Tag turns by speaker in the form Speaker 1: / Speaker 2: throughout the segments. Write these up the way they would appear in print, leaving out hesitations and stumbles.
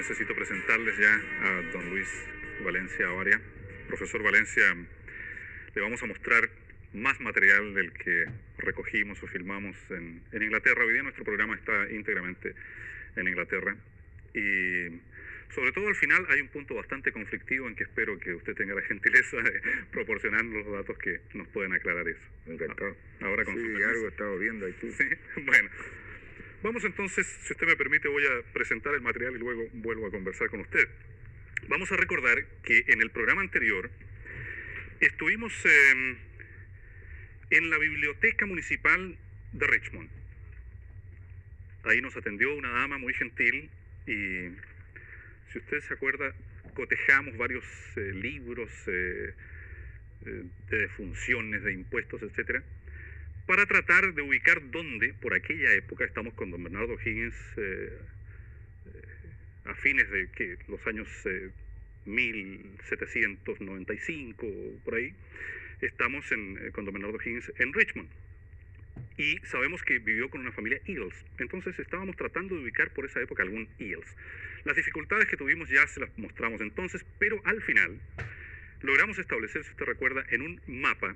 Speaker 1: necesito presentarles ya a don Luis Valencia Avaria. Profesor Valencia, le vamos a mostrar más material del que recogimos o filmamos en Inglaterra. Hoy día nuestro programa está íntegramente en Inglaterra y sobre todo al final hay un punto bastante conflictivo en que espero que usted tenga la gentileza de proporcionarnos los datos que nos pueden aclarar eso.
Speaker 2: Encantado.
Speaker 1: Ahora con su
Speaker 2: Sí,
Speaker 1: permiso.
Speaker 2: algo he estado viendo aquí.
Speaker 1: Sí, bueno. Vamos entonces, si usted me permite, voy a presentar el material y luego vuelvo a conversar con usted. Vamos a recordar que en el programa anterior estuvimos en la biblioteca municipal de Richmond. Ahí nos atendió una dama muy gentil y, si usted se acuerda, cotejamos varios libros de defunciones, de impuestos, etcétera, para tratar de ubicar dónde, por aquella época, estamos con don Bernardo Higgins, a fines de los años 1795, por ahí, estamos con don Bernardo Higgins en Richmond. Y sabemos que vivió con una familia Eales. Entonces estábamos tratando de ubicar por esa época algún Eales. Las dificultades que tuvimos ya se las mostramos entonces, pero al final logramos establecer, si usted recuerda, en un mapa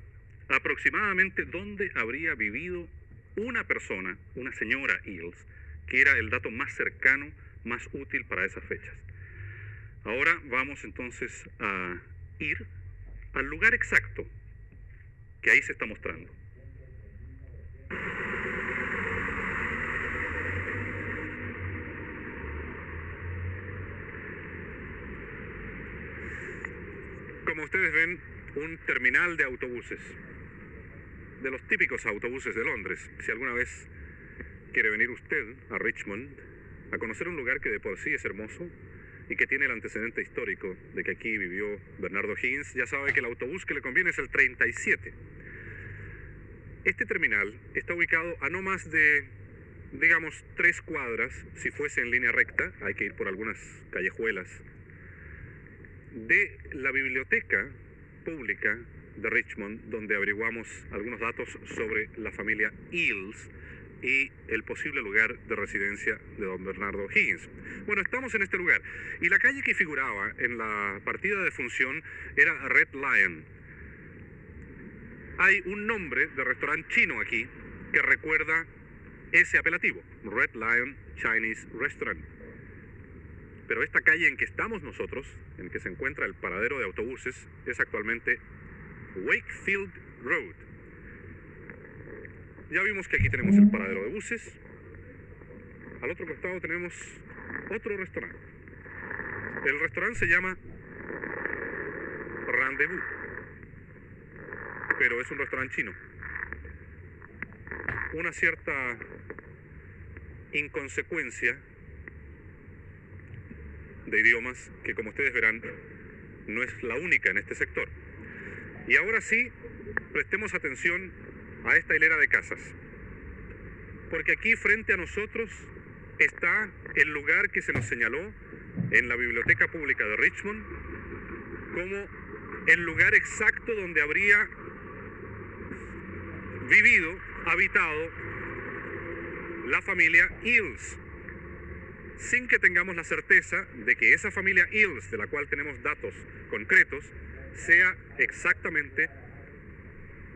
Speaker 1: aproximadamente dónde habría vivido una persona, una señora Eales, que era el dato más cercano, más útil para esas fechas. Ahora vamos entonces a ir al lugar exacto que ahí se está mostrando. Como ustedes ven, un terminal de autobuses, de los típicos autobuses de Londres. Si alguna vez quiere venir usted a Richmond a conocer un lugar que de por sí es hermoso y que tiene el antecedente histórico de que aquí vivió Bernardo Higgins, ya sabe que el autobús que le conviene es el 37. Este terminal está ubicado a no más de, digamos, 3 cuadras, si fuese en línea recta, hay que ir por algunas callejuelas, de la biblioteca pública de Richmond, donde averiguamos algunos datos sobre la familia Eales y el posible lugar de residencia de don Bernardo Higgins. Bueno, estamos en este lugar y la calle que figuraba en la partida de función era Red Lion. Hay un nombre de restaurante chino aquí que recuerda ese apelativo, Red Lion Chinese Restaurant. Pero esta calle en que estamos nosotros, en que se encuentra el paradero de autobuses, es actualmente Wakefield Road. Ya vimos que aquí tenemos el paradero de buses. Al otro costado tenemos otro restaurante. El restaurante se llama Rendezvous, pero es un restaurante chino. Una cierta inconsecuencia de idiomas que, como ustedes verán, no es la única en este sector. Y ahora sí, prestemos atención a esta hilera de casas, porque aquí frente a nosotros está el lugar que se nos señaló en la biblioteca pública de Richmond como el lugar exacto donde habría vivido, habitado la familia Eales, sin que tengamos la certeza de que esa familia Eales, de la cual tenemos datos concretos, sea exactamente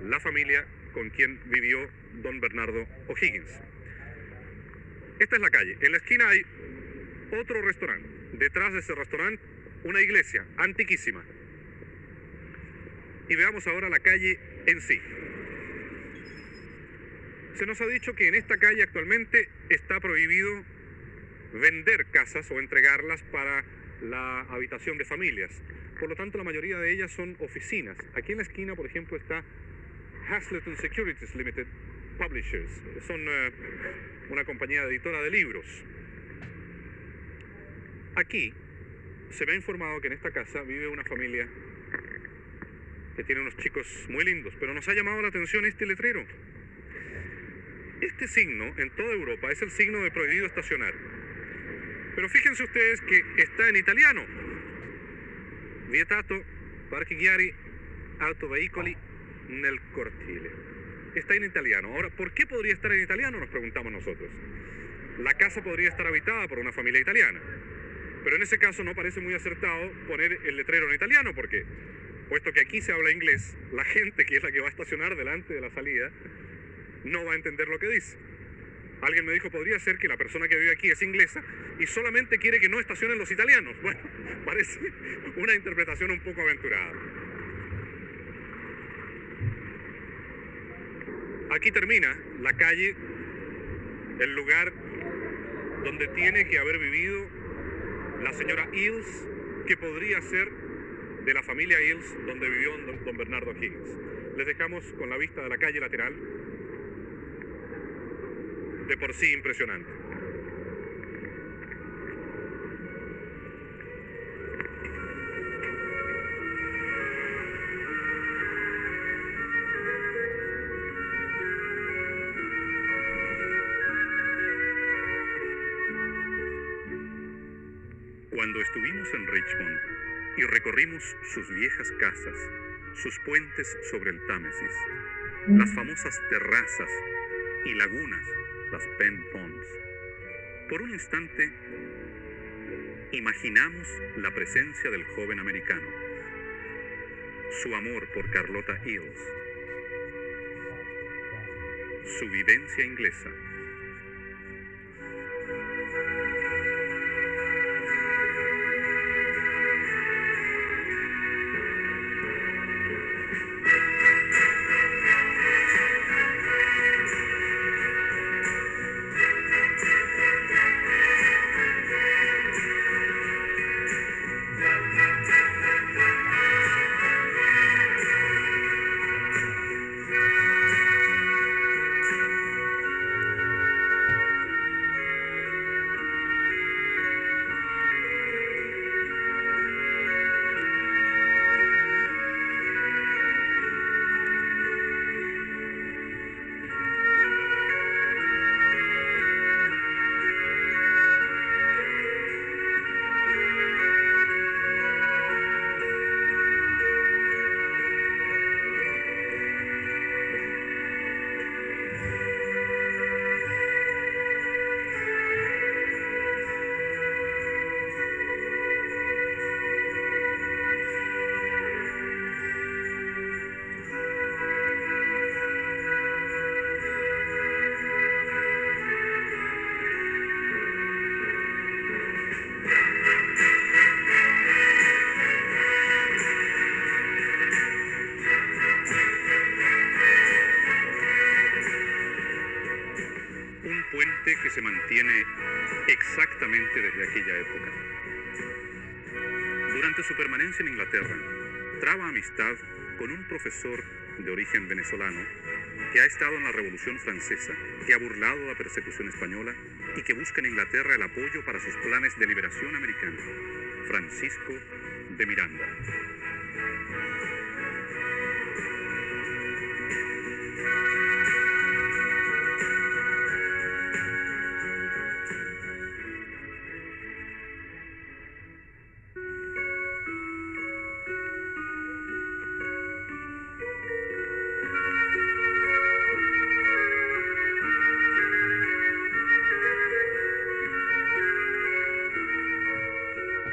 Speaker 1: la familia con quien vivió don Bernardo O'Higgins. Esta es la calle. En la esquina hay otro restaurante. Detrás de ese restaurante, una iglesia antiquísima. Y veamos ahora la calle en sí. Se nos ha dicho que en esta calle actualmente está prohibido vender casas o entregarlas para la habitación de familias. Por lo tanto, la mayoría de ellas son oficinas. Aquí en la esquina, por ejemplo, está Haslett Securities Limited Publishers. Son una compañía editora de libros. Aquí se me ha informado que en esta casa vive una familia que tiene unos chicos muy lindos, pero nos ha llamado la atención este letrero. Este signo en toda Europa es el signo de prohibido estacionar. Pero fíjense ustedes que está en italiano. Vietato parcheggiare autoveicoli nel cortile. Está en italiano. Ahora, ¿por qué podría estar en italiano? Nos preguntamos nosotros. La casa podría estar habitada por una familia italiana. Pero en ese caso no parece muy acertado poner el letrero en italiano, porque puesto que aquí se habla inglés, la gente que es la que va a estacionar delante de la salida no va a entender lo que dice. Alguien me dijo, podría ser que la persona que vive aquí es inglesa y solamente quiere que no estacionen los italianos. Bueno, parece una interpretación un poco aventurada. Aquí termina la calle, el lugar donde tiene que haber vivido la señora Eales, que podría ser de la familia Eales donde vivió don Bernardo Higgins. Les dejamos con la vista de la calle lateral, de por sí impresionante. Cuando estuvimos en Richmond y recorrimos sus viejas casas, sus puentes sobre el Támesis, las famosas terrazas y lagunas, las Pen Ponds, por un instante imaginamos la presencia del joven americano, su amor por Carlota Eales, su vivencia inglesa. Que se mantiene exactamente desde aquella época. Durante su permanencia en Inglaterra, traba amistad con un profesor de origen venezolano que ha estado en la Revolución Francesa, que ha burlado la persecución española y que busca en Inglaterra el apoyo para sus planes de liberación americana, Francisco de Miranda.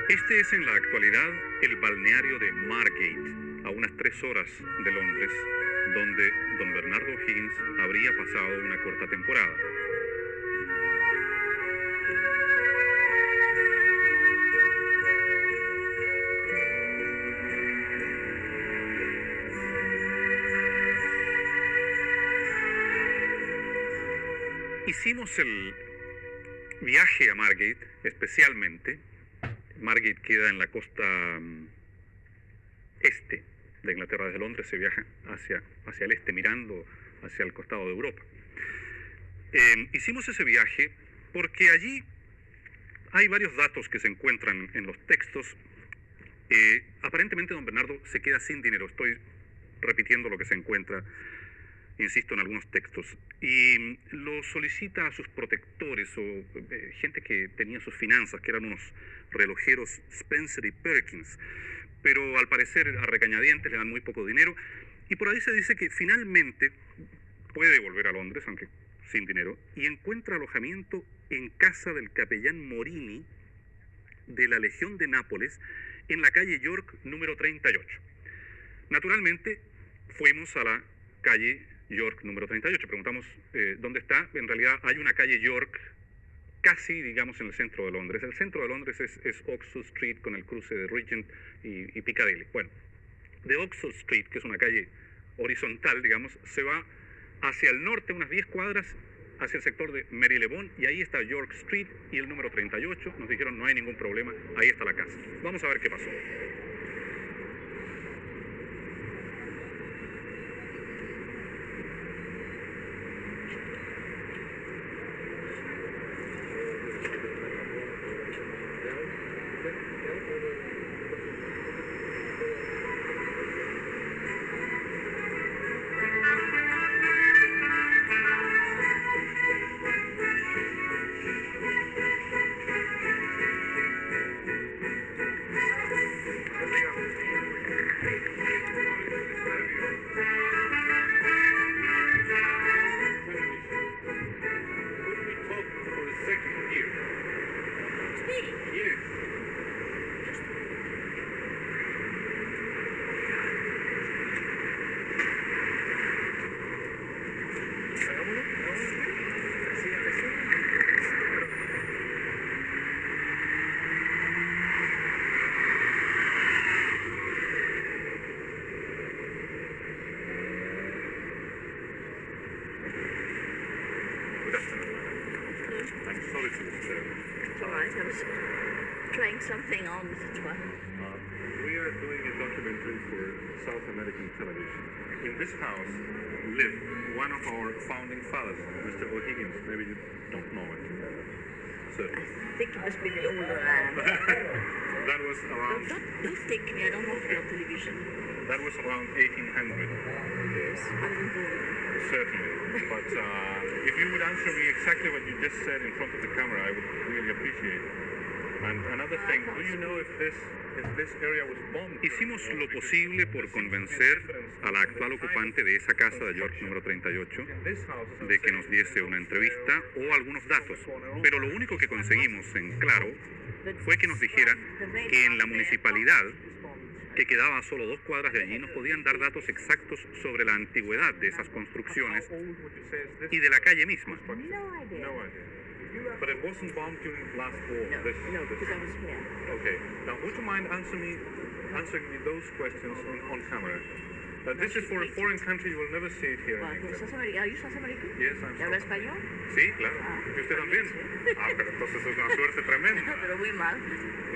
Speaker 1: Este es en la actualidad el balneario de Margate, a unas 3 horas de Londres, donde don Bernardo Higgins habría pasado una corta temporada. Hicimos el viaje a Margate especialmente. Margate queda en la costa este de Inglaterra. Desde Londres se viaja hacia el este, mirando hacia el costado de Europa. Hicimos ese viaje porque allí hay varios datos que se encuentran en los textos. Aparentemente don Bernardo se queda sin dinero. Estoy repitiendo lo que se encuentra, insisto, en algunos textos, y lo solicita a sus protectores o gente que tenía sus finanzas, que eran unos relojeros Spencer y Perkins, pero al parecer a regañadientes le dan muy poco dinero, y por ahí se dice que finalmente puede volver a Londres, aunque sin dinero, y encuentra alojamiento en casa del capellán Morini de la Legión de Nápoles en la calle York número 38. Naturalmente, fuimos a la calle York número 38. Preguntamos dónde está. En realidad hay una calle York casi, digamos, en el centro de Londres. El centro de Londres es Oxford Street con el cruce de Regent y Piccadilly. Bueno, de Oxford Street, que es una calle horizontal, digamos, se va hacia el norte unas 10 cuadras hacia el sector de Marylebone y ahí está York Street y el número 38. Nos dijeron no hay ningún problema, ahí está la casa. Vamos a ver qué pasó.
Speaker 2: Trying something on the tour.
Speaker 1: We are doing a documentary for South American television. In this house lived one of our founding fathers, Mr. O'Higgins. Maybe you don't know it. So,
Speaker 2: I think it must be the older man.
Speaker 1: that was around.
Speaker 2: Don't think me, I don't watch your television.
Speaker 1: That was around 1800.
Speaker 2: Yes, I wasn't born.
Speaker 1: Certainly. But if you would answer me exactly what you just said in front of the camera, I would really appreciate it. And another thing, do you know if this area was bombed? Hicimos lo posible por convencer a la actual ocupante de esa casa de York número 38 de que nos diese una entrevista o algunos datos. Pero lo único que conseguimos en claro fue que nos dijera que en la municipalidad, que quedaba a solo 2 cuadras de allí, nos podían dar datos exactos sobre la antigüedad de esas construcciones y de la calle misma.
Speaker 2: No idea.
Speaker 1: But it wasn't bombed during the last war.
Speaker 2: No, because I was here.
Speaker 1: Okay. Now, would you mind answering me those questions on camera? This is for a foreign country. You will never see it here in England.
Speaker 2: ¿Are you South American?
Speaker 1: Yes, I'm
Speaker 2: ¿Habla español?
Speaker 1: Sí, claro. ¿Y usted también? Pero entonces es una suerte tremenda.
Speaker 2: Pero muy mal.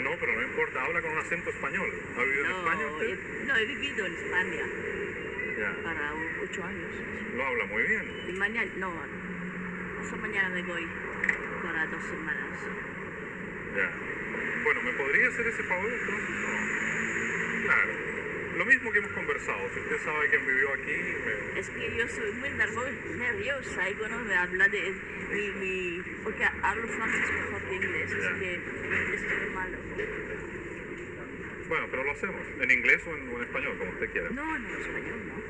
Speaker 1: No, pero no importa. Habla con un acento español. ¿Ha vivido en España usted?
Speaker 2: No, he vivido en España
Speaker 1: Ya.
Speaker 2: para 8 años.
Speaker 1: Lo habla muy bien.
Speaker 2: Y mañana, no, esa mañana me voy para 2 semanas.
Speaker 1: Ya. Bueno, ¿me podría hacer ese favor entonces o no? Claro. Lo mismo que hemos conversado. Si usted sabe quién vivió aquí,
Speaker 2: Es que yo soy muy nerviosa y bueno, me habla de porque hablo francés mejor que inglés, así que estoy malo.
Speaker 1: Bueno, pero lo hacemos. ¿En inglés o en español, como usted quiera?
Speaker 2: No, español no.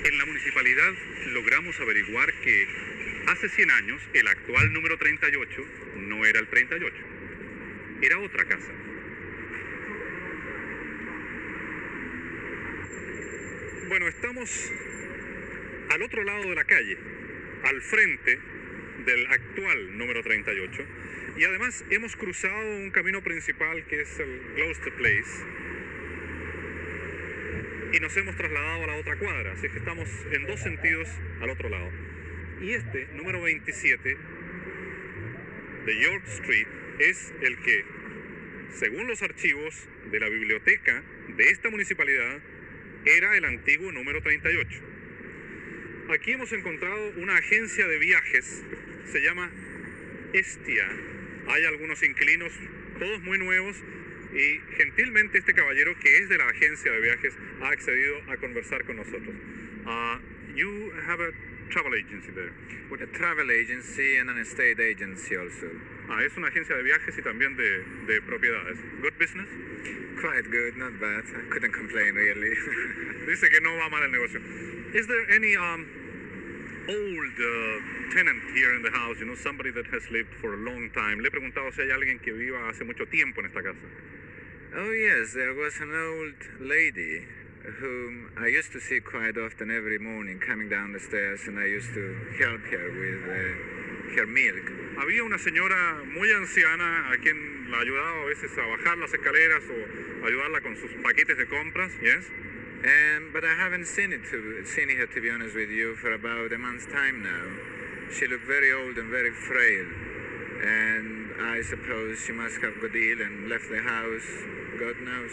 Speaker 1: En la municipalidad logramos averiguar que hace 100 años el actual número 38 no era el 38. Era otra casa. Bueno, estamos al otro lado de la calle, al frente del actual número 38, y además hemos cruzado un camino principal que es el Gloucester Place, y nos hemos trasladado a la otra cuadra, así que estamos en 2 sentidos al otro lado. Y este, número 27, de York Street, es el que, según los archivos de la biblioteca de esta municipalidad, era el antiguo número 38. Aquí hemos encontrado una agencia de viajes, se llama Estia. Hay algunos inquilinos, todos muy nuevos, y gentilmente este caballero, que es de la agencia de viajes, ha accedido a conversar con nosotros. You have a travel agency there.
Speaker 3: With a travel agency and an estate agency also.
Speaker 1: Es una agencia de viajes y también de propiedades. Good business?
Speaker 3: Quite good, not bad. I couldn't complain really.
Speaker 1: Dice que no va mal el negocio. Is there any old tenant here in the house, you know, somebody that has lived for a long time. Le he preguntado si hay alguien que viva hace mucho tiempo en esta casa.
Speaker 3: Oh yes, there was an old lady whom I used to see quite often every morning coming down the stairs, and I used to help her with her milk.
Speaker 1: Había una señora muy anciana a quien la ayudaba a veces a bajar las escaleras o ayudarla con sus paquetes de compras, yes?
Speaker 3: But I haven't seen her, to be honest with you, for about a month's time now. She looked very old and very frail, and I suppose she must have got ill and left the house, God knows.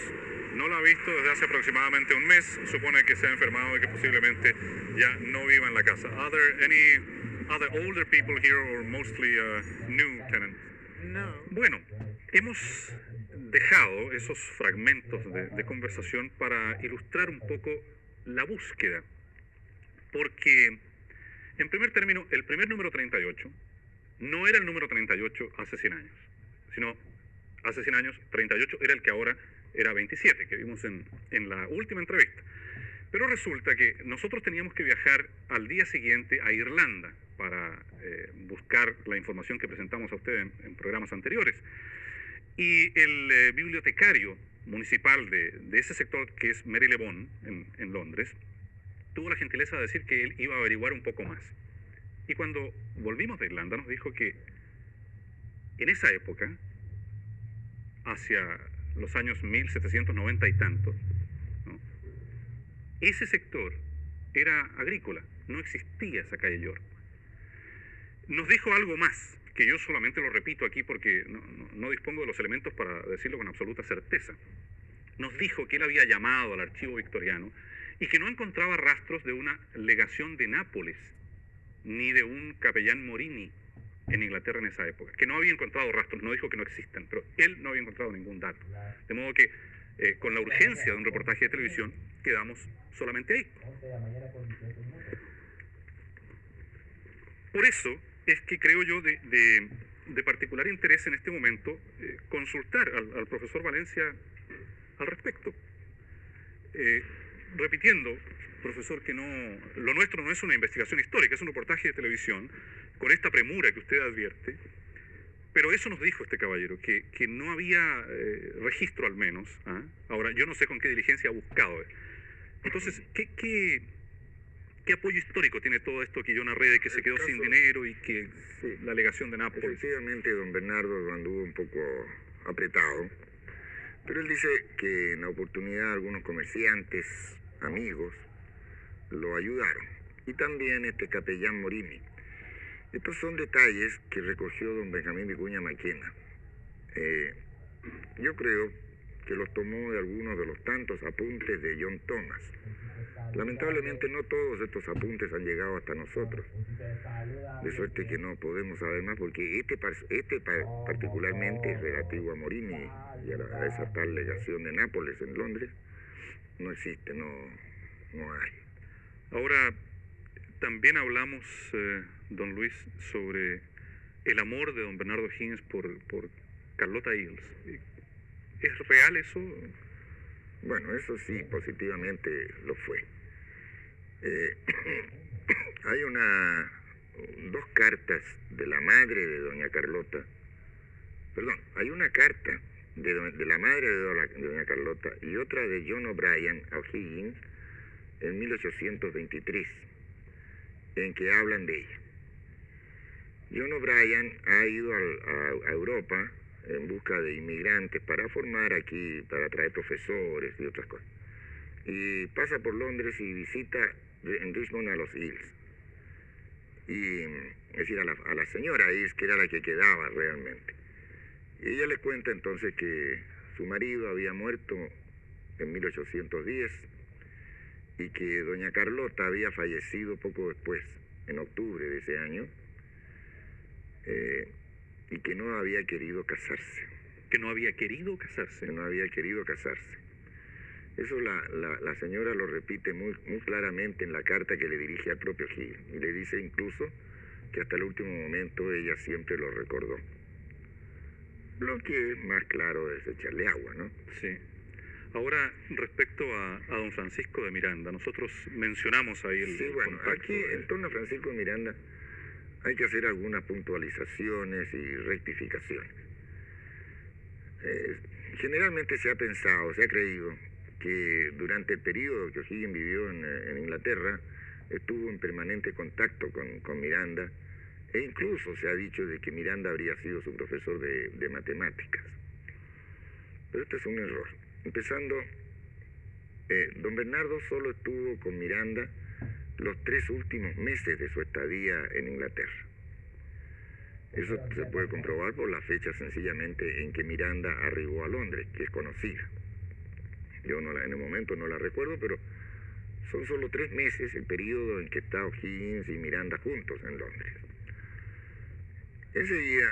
Speaker 1: No la ha visto desde hace aproximadamente un mes. Supone que se ha enfermado y que posiblemente ya no viva en la casa. Are there any other older people here or mostly new tenants?
Speaker 3: No.
Speaker 1: Bueno, hemos dejado esos fragmentos de conversación para ilustrar un poco la búsqueda. Porque, en primer término, el primer número 38 no era el número 38 hace 100 años, sino hace 100 años 38 era el que ahora era 27, que vimos en la última entrevista. Pero resulta que nosotros teníamos que viajar al día siguiente a Irlanda para buscar la información que presentamos a ustedes en programas anteriores. Y el bibliotecario municipal de ese sector, que es Mary Lebon, en Londres, tuvo la gentileza de decir que él iba a averiguar un poco más. Y cuando volvimos de Irlanda nos dijo que en esa época, hacia los años 1790 y tantos, ¿no?, ese sector era agrícola, no existía esa calle York. Nos dijo algo más, que yo solamente lo repito aquí porque no dispongo de los elementos para decirlo con absoluta certeza. Nos dijo que él había llamado al archivo victoriano y que no encontraba rastros de una legación de Nápoles, ni de un capellán Morini en Inglaterra en esa época, que no había encontrado rastros, no dijo que no existan, pero él no había encontrado ningún dato. De modo que con la urgencia de un reportaje de televisión quedamos solamente ahí. Por eso es que creo yo de particular interés en este momento consultar al profesor Valencia al respecto. Repitiendo, profesor, que lo nuestro no es una investigación histórica, es un reportaje de televisión con esta premura que usted advierte, pero eso nos dijo este caballero, que no había registro al menos. ¿Ah? Ahora, yo no sé con qué diligencia ha buscado. Entonces, ¿qué apoyo histórico tiene todo esto que yo narré de que se quedó sin dinero y que
Speaker 4: sí,
Speaker 1: la alegación de Nápoles?
Speaker 4: Efectivamente, don Bernardo lo anduvo un poco apretado, pero él dice que en la oportunidad algunos comerciantes, amigos, lo ayudaron. Y también este capellán Morini. Estos son detalles que recogió don Benjamín Vicuña Maquena. Yo creo que los tomó de algunos de los tantos apuntes de John Thomas. Lamentablemente no todos estos apuntes han llegado hasta nosotros, de suerte que no podemos saber más, porque este particularmente es relativo a Morini y a esa tal legación de Nápoles en Londres. No existe, no hay.
Speaker 1: Ahora, también hablamos, don Luis, sobre el amor de don Bernardo Higgins por Carlota Eales. ¿Es real eso?
Speaker 4: Bueno, eso sí, positivamente lo fue. Hay dos cartas de la madre de doña Carlota. Perdón, hay una carta de la madre de doña Carlota y otra de John O'Brien a Higgins en 1823, en que hablan de ella. John O'Brien ha ido a Europa en busca de inmigrantes para formar aquí, para traer profesores y otras cosas. Y pasa por Londres y visita en Richmond a los Eales. Y, es decir, a la señora Eales, que era la que quedaba realmente. Y ella le cuenta entonces que su marido había muerto en 1810 y que doña Carlota había fallecido poco después, en octubre de ese año, y que no había querido casarse.
Speaker 1: Que no había querido casarse.
Speaker 4: Que no había querido casarse. Eso la señora lo repite muy claramente en la carta que le dirige al propio Higgins. Y le dice incluso que hasta el último momento ella siempre lo recordó. Lo que más claro es echarle agua, ¿no?
Speaker 1: Sí. Ahora, respecto a don Francisco de Miranda, nosotros mencionamos ahí el
Speaker 4: Sí, bueno,
Speaker 1: contacto
Speaker 4: aquí en torno a Francisco de Miranda hay que hacer algunas puntualizaciones y rectificaciones. Generalmente se ha pensado, se ha creído que durante el periodo que O'Higgins vivió en Inglaterra, estuvo en permanente contacto con Miranda, e incluso se ha dicho de que Miranda habría sido su profesor de matemáticas. Pero este es un error. Empezando, don Bernardo solo estuvo con Miranda los 3 últimos meses de su estadía en Inglaterra. Eso se puede comprobar por la fecha sencillamente en que Miranda arribó a Londres, que es conocida. Yo en el momento no la recuerdo, pero son solo 3 meses el periodo en que está O'Higgins y Miranda juntos en Londres. Ese día,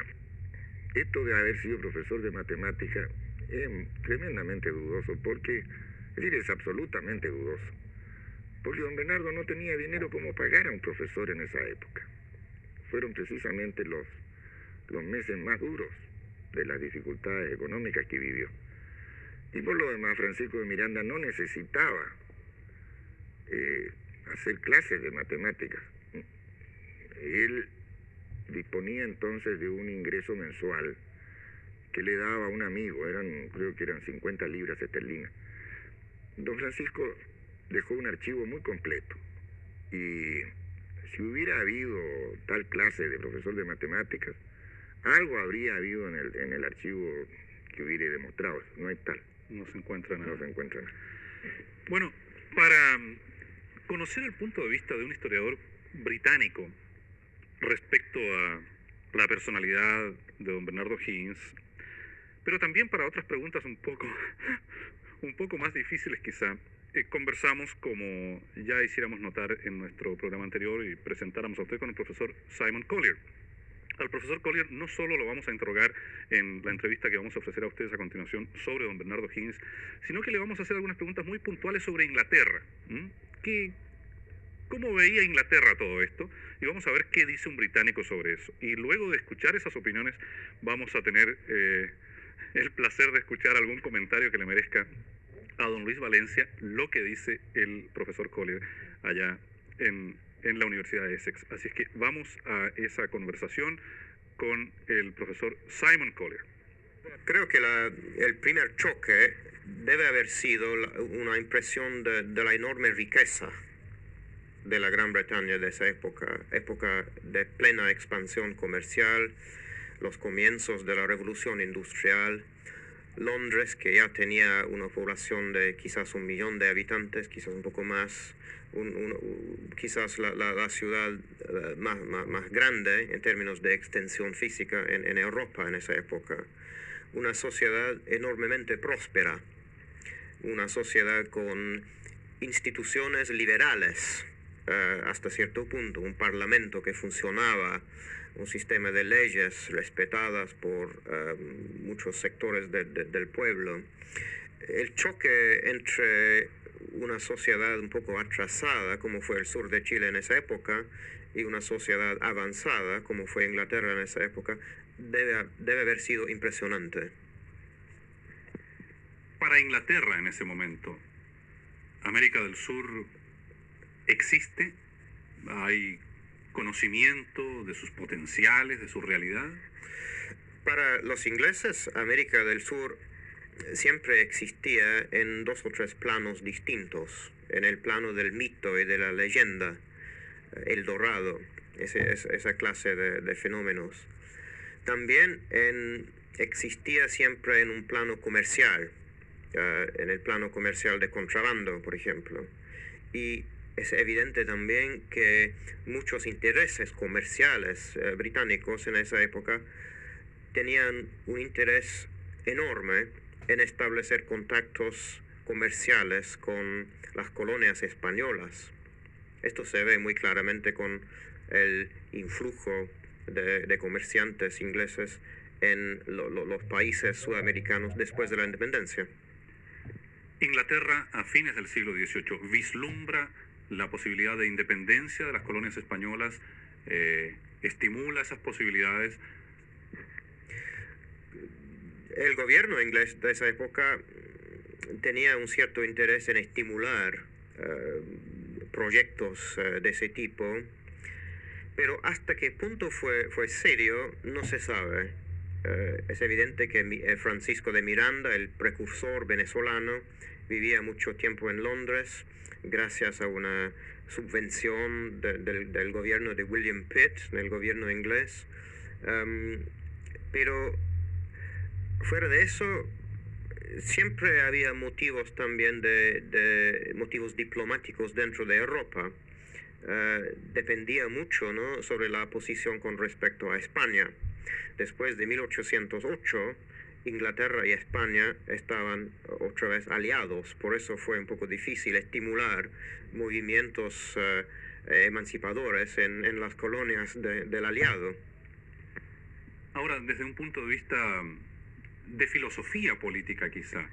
Speaker 4: esto de haber sido profesor de matemática es tremendamente dudoso, porque, es decir, es absolutamente dudoso, porque don Bernardo no tenía dinero como pagar a un profesor en esa época. Fueron precisamente los meses más duros de las dificultades económicas que vivió. Y por lo demás, Francisco de Miranda no necesitaba hacer clases de matemáticas. Él disponía entonces de un ingreso mensual que le daba a un amigo, creo que eran 50 libras esterlinas. Don Francisco dejó un archivo muy completo, y si hubiera habido tal clase de profesor de matemáticas, algo habría habido en el archivo que hubiera demostrado eso. No hay tal.
Speaker 1: No se encuentra nada.
Speaker 4: No se encuentra nada.
Speaker 1: Bueno, para conocer el punto de vista de un historiador británico respecto a la personalidad de don Bernardo Higgins, pero también para otras preguntas un poco más difíciles quizá, conversamos, como ya hiciéramos notar en nuestro programa anterior y presentáramos a usted, con el profesor Simon Collier. Al profesor Collier no solo lo vamos a interrogar en la entrevista que vamos a ofrecer a ustedes a continuación sobre don Bernardo Higgins, sino que le vamos a hacer algunas preguntas muy puntuales sobre Inglaterra. ¿Cómo veía Inglaterra todo esto? Y vamos a ver qué dice un británico sobre eso. Y luego de escuchar esas opiniones vamos a tener el placer de escuchar algún comentario que le merezca a don Luis Valencia, lo que dice el profesor Collier allá en la Universidad de Essex. Así es que vamos a esa conversación con el profesor Simon Collier.
Speaker 5: Creo que el primer choque debe haber sido una impresión de la enorme riqueza de la Gran Bretaña de esa época de plena expansión comercial, los comienzos de la revolución industrial, Londres, que ya tenía una población de quizás 1 millón de habitantes, quizás un poco más, quizás la ciudad más grande en términos de extensión física en Europa en esa época. Una sociedad enormemente próspera, una sociedad con instituciones liberales hasta cierto punto, un parlamento que funcionaba, un sistema de leyes respetadas por muchos sectores del pueblo. El choque entre una sociedad un poco atrasada, como fue el sur de Chile en esa época, y una sociedad avanzada, como fue Inglaterra en esa época, debe haber sido impresionante.
Speaker 1: Para Inglaterra en ese momento, América del Sur existe, hay conocimiento de sus potenciales, de su realidad.
Speaker 5: Para los ingleses, América del Sur siempre existía en 2 o 3 planos distintos. En el plano del mito y de la leyenda, El Dorado, esa clase de fenómenos. También existía siempre en un plano comercial, en el plano comercial de contrabando, por ejemplo. Y es evidente también que muchos intereses comerciales británicos en esa época tenían un interés enorme en establecer contactos comerciales con las colonias españolas. Esto se ve muy claramente con el influjo de comerciantes ingleses en los países sudamericanos después de la independencia.
Speaker 1: Inglaterra, a fines del siglo XVIII, vislumbra la posibilidad de independencia de las colonias españolas, estimula esas posibilidades.
Speaker 5: El gobierno inglés de esa época tenía un cierto interés en estimular proyectos de ese tipo, pero hasta qué punto fue serio no se sabe. Es evidente que Francisco de Miranda, el precursor venezolano, vivía mucho tiempo en Londres gracias a una subvención del gobierno de William Pitt, del gobierno inglés. Pero fuera de eso, siempre había motivos también de motivos diplomáticos dentro de Europa. Dependía mucho, ¿no?, sobre la posición con respecto a España. Después de 1808, Inglaterra y España estaban otra vez aliados, por eso fue un poco difícil estimular movimientos emancipadores en las colonias del aliado.
Speaker 1: Ahora, desde un punto de vista de filosofía política quizá,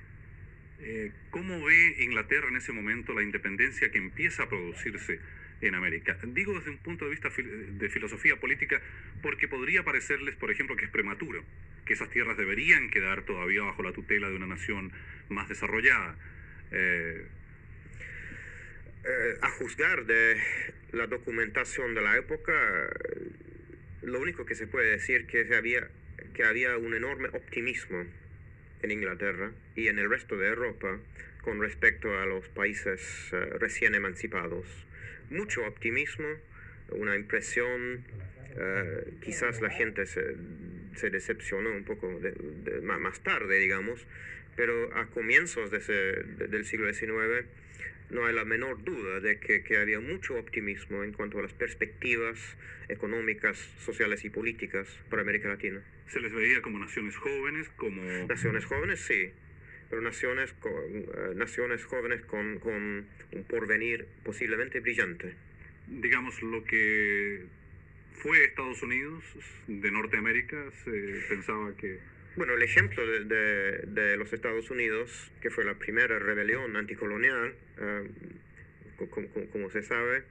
Speaker 1: ¿cómo ve Inglaterra en ese momento la independencia que empieza a producirse en América? Digo desde un punto de vista de filosofía política porque podría parecerles, por ejemplo, que es prematuro, que esas tierras deberían quedar todavía bajo la tutela de una nación más desarrollada.
Speaker 5: A juzgar de la documentación de la época, lo único que se puede decir que había un enorme optimismo en Inglaterra y en el resto de Europa con respecto a los países recién emancipados. Mucho optimismo, una impresión, quizás la gente se decepcionó un poco más tarde, digamos, pero a comienzos del siglo XIX no hay la menor duda de que había mucho optimismo en cuanto a las perspectivas económicas, sociales y políticas para América Latina.
Speaker 1: ¿Se les veía como naciones jóvenes, como...?
Speaker 5: Naciones jóvenes, sí, pero naciones jóvenes con un porvenir posiblemente brillante.
Speaker 1: Digamos, lo que fue Estados Unidos de Norteamérica, se pensaba que...
Speaker 5: Bueno, el ejemplo de los Estados Unidos, que fue la primera rebelión anticolonial, como se sabe,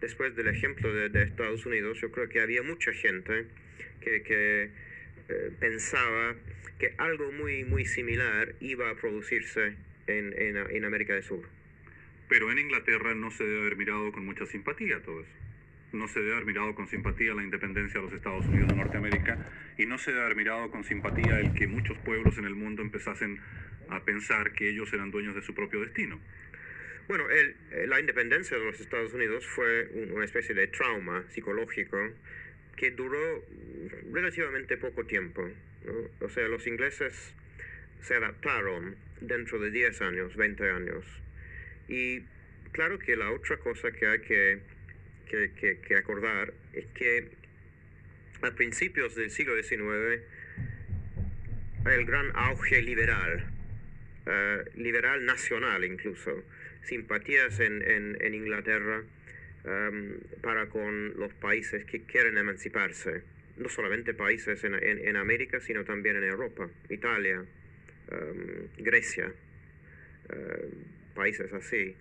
Speaker 5: después del ejemplo de Estados Unidos, yo creo que había mucha gente que pensaba que algo muy similar iba a producirse en América del Sur.
Speaker 1: Pero en Inglaterra no se debe haber mirado con mucha simpatía todo eso. No se debe haber mirado con simpatía la independencia de los Estados Unidos de Norteamérica y no se debe haber mirado con simpatía el que muchos pueblos en el mundo empezasen a pensar que ellos eran dueños de su propio destino.
Speaker 5: Bueno, la independencia de los Estados Unidos fue una especie de trauma psicológico que duró relativamente poco tiempo, ¿no? O sea, los ingleses se adaptaron dentro de 10 años, 20 años. Y claro que la otra cosa que hay que acordar es que a principios del siglo XIX hay el gran auge liberal, liberal nacional incluso, simpatías en Inglaterra para con los países que quieren emanciparse, no solamente países en América, sino también en Europa, Italia, Grecia, países así.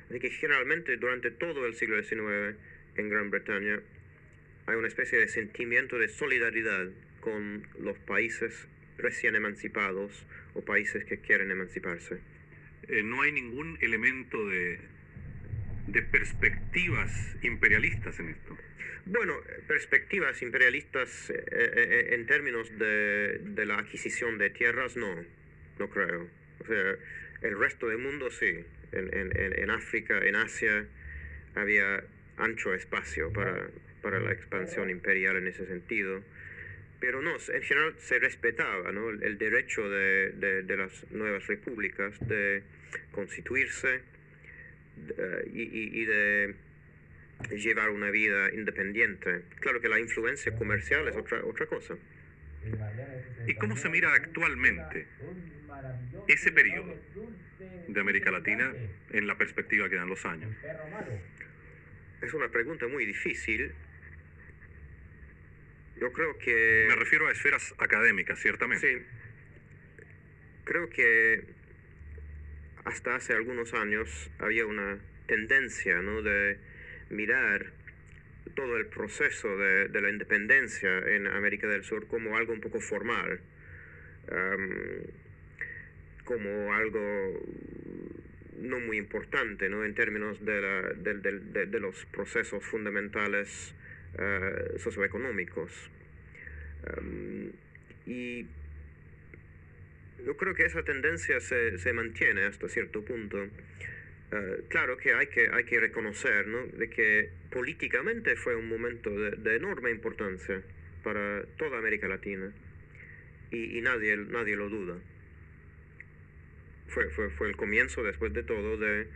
Speaker 5: Así que generalmente durante todo el siglo XIX en Gran Bretaña hay una especie de sentimiento de solidaridad con los países recién emancipados o países que quieren emanciparse.
Speaker 1: No hay ningún elemento de perspectivas imperialistas en esto.
Speaker 5: Bueno, perspectivas imperialistas en términos de la adquisición de tierras, no creo. O sea, el resto del mundo sí. En África, en Asia, había ancho espacio para la expansión imperial en ese sentido. Pero no, en general se respetaba, ¿no?, el derecho de las nuevas repúblicas de constituirse y de llevar una vida independiente. Claro que la influencia comercial es otra cosa.
Speaker 1: ¿Y cómo se mira actualmente ese periodo de América Latina en la perspectiva que dan los años?
Speaker 5: Es una pregunta muy difícil. Yo creo que...
Speaker 1: Me refiero a esferas académicas, ciertamente.
Speaker 5: Sí. Creo que hasta hace algunos años había una tendencia, ¿no?, de mirar todo el proceso de la independencia en América del Sur como algo un poco formal. como algo no muy importante, ¿no? En términos de los procesos fundamentales socioeconómicos. Y yo creo que esa tendencia se mantiene hasta cierto punto. Claro que hay que reconocer, ¿no?, de que políticamente fue un momento de enorme importancia para toda América Latina y nadie lo duda. Fue el comienzo, después de todo, de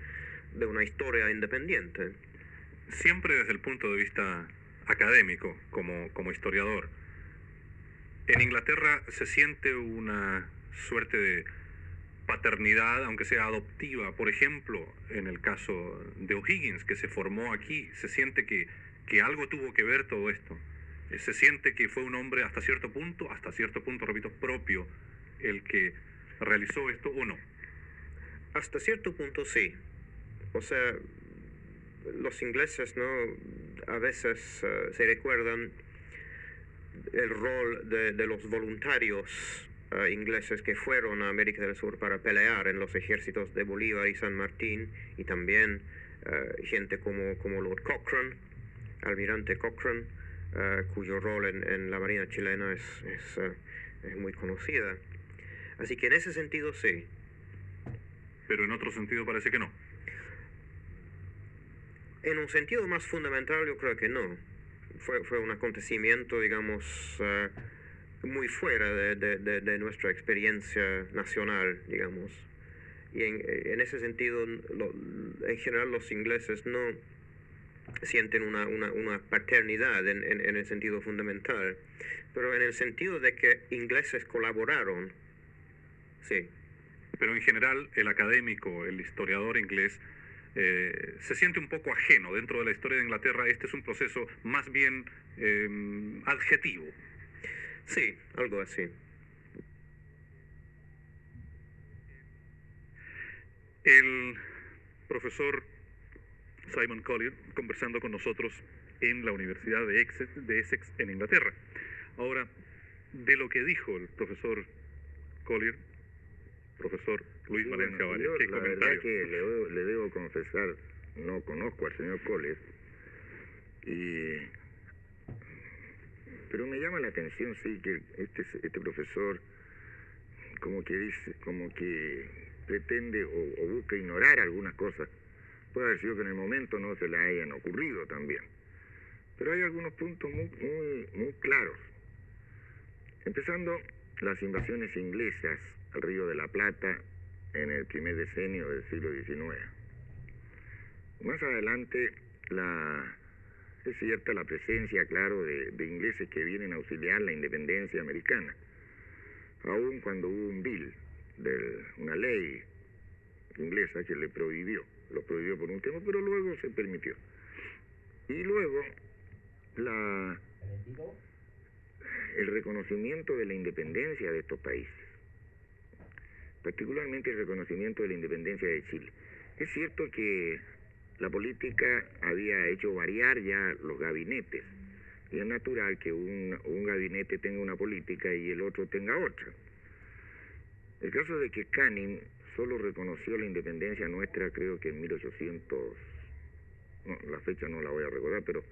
Speaker 5: una historia independiente.
Speaker 1: Siempre desde el punto de vista académico, como historiador, en Inglaterra se siente una suerte de paternidad, aunque sea adoptiva. Por ejemplo, en el caso de O'Higgins, que se formó aquí, se siente que algo tuvo que ver todo esto. Se siente que fue un hombre hasta cierto punto, repito, propio, el que realizó esto, ¿o no?
Speaker 5: Hasta cierto punto sí. O sea, los ingleses, ¿no?, a veces se recuerdan el rol de los voluntarios ingleses que fueron a América del Sur para pelear en los ejércitos de Bolívar y San Martín, y también gente como Lord Cochrane, almirante Cochrane, cuyo rol en la Marina chilena es muy conocida. Así que en ese sentido sí.
Speaker 1: Pero en otro sentido parece que no.
Speaker 5: En un sentido más fundamental yo creo que no. Fue un acontecimiento, digamos, muy fuera de nuestra experiencia nacional, digamos. Y en ese sentido, en general los ingleses no sienten una paternidad en el sentido fundamental, pero en el sentido de que ingleses colaboraron, sí.
Speaker 1: Pero en general el académico, el historiador inglés, se siente un poco ajeno dentro de la historia de Inglaterra. Este es un proceso más bien adjetivo.
Speaker 5: Sí, algo así.
Speaker 1: El profesor Simon Collier conversando con nosotros en la Universidad de Essex en Inglaterra. Ahora, de lo que dijo el profesor Collier, profesor Luis Valencia Valle,
Speaker 4: yo,
Speaker 1: ¿qué
Speaker 4: la
Speaker 1: comentario?
Speaker 4: verdad que le debo confesar, no conozco al señor Collier, pero me llama la atención, sí, que este profesor como que pretende o busca ignorar algunas cosas. Puede haber sido que en el momento no se le hayan ocurrido también. Pero hay algunos puntos muy claros. Empezando, las invasiones inglesas al Río de la Plata en el primer decenio del siglo XIX. Más adelante, es cierta la presencia, claro, de ingleses que vienen a auxiliar la independencia americana. Aun cuando hubo un bill, una ley inglesa que lo prohibió por un tiempo, pero luego se permitió. Y luego, el reconocimiento de la independencia de estos países, particularmente el reconocimiento de la independencia de Chile. Es cierto que la política había hecho variar ya los gabinetes, y es natural que un gabinete tenga una política y el otro tenga otra. El caso de que Canning solo reconoció la independencia nuestra, creo que en 1800, la fecha no la voy a recordar, pero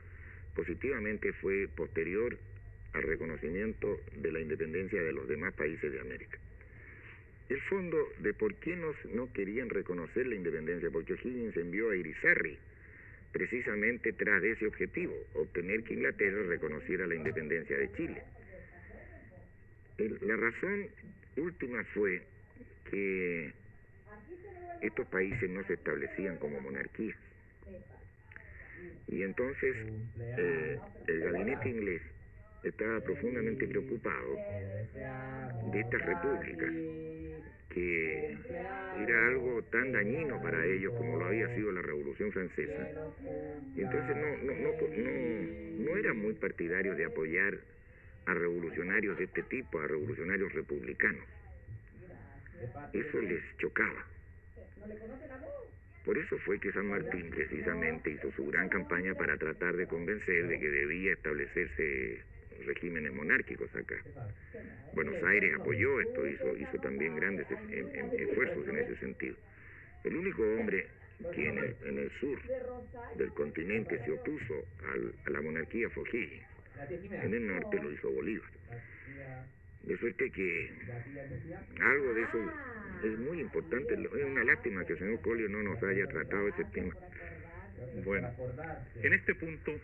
Speaker 4: positivamente fue posterior al reconocimiento de la independencia de los demás países de América. El fondo de por qué no querían reconocer la independencia, porque O'Higgins envió a Irizarry precisamente tras de ese objetivo, obtener que Inglaterra reconociera la independencia de Chile. La razón última fue que estos países no se establecían como monarquías. Y entonces el gabinete inglés estaba profundamente preocupado de estas repúblicas, que era algo tan dañino para ellos como lo había sido la Revolución Francesa. Y entonces no eran muy partidarios de apoyar a revolucionarios de este tipo, a revolucionarios republicanos. Eso les chocaba. Por eso fue que San Martín precisamente hizo su gran campaña para tratar de convencer de que debía establecerse regímenes monárquicos acá. Buenos Aires apoyó esto, hizo también grandes esfuerzos en ese sentido. El único hombre que en el sur del continente se opuso a la monarquía fue O'Higgins. En el norte lo hizo Bolívar. De suerte que algo de eso es muy importante. Es una lástima que el señor Collio no nos haya tratado ese tema.
Speaker 1: Bueno, en este punto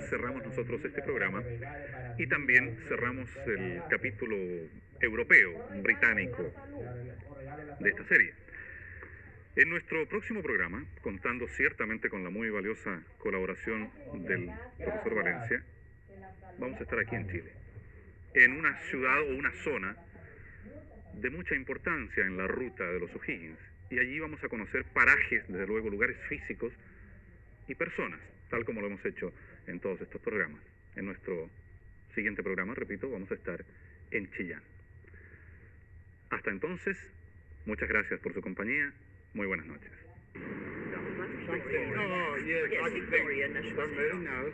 Speaker 1: cerramos nosotros este programa y también cerramos el capítulo europeo, británico de esta serie. En nuestro próximo programa, contando ciertamente con la muy valiosa colaboración del profesor Valencia, vamos a estar aquí en Chile, en una ciudad o una zona de mucha importancia en la ruta de los O'Higgins, y allí vamos a conocer parajes, desde luego lugares físicos y personas, tal como lo hemos hecho en todos estos programas. En nuestro siguiente programa, repito, vamos a estar en Chillán. Hasta entonces, muchas gracias por su compañía. Muy buenas noches.
Speaker 6: Oh, yes, I think, don't really know.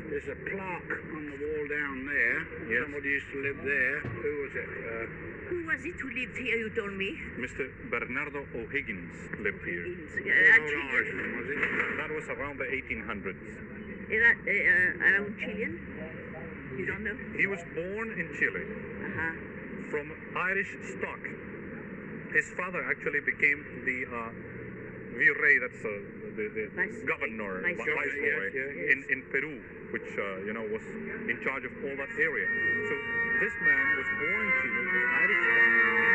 Speaker 6: There's a plaque on the wall down there.
Speaker 1: Yes.
Speaker 6: Somebody used to live there. Who was it?
Speaker 2: Who was it who lived here, you told me?
Speaker 1: Mr. Bernardo O'Higgins lived here.
Speaker 6: Old Irishman, was it?
Speaker 1: That was around the 1800s.
Speaker 2: Around Chilean? You don't know?
Speaker 1: He was born in Chile
Speaker 2: Uh-huh.
Speaker 1: from Irish stock. His father actually became the virrey, that's the governor, viceroy in Peru, which was in charge of all that area. So this man was born in Chile with Irish stock.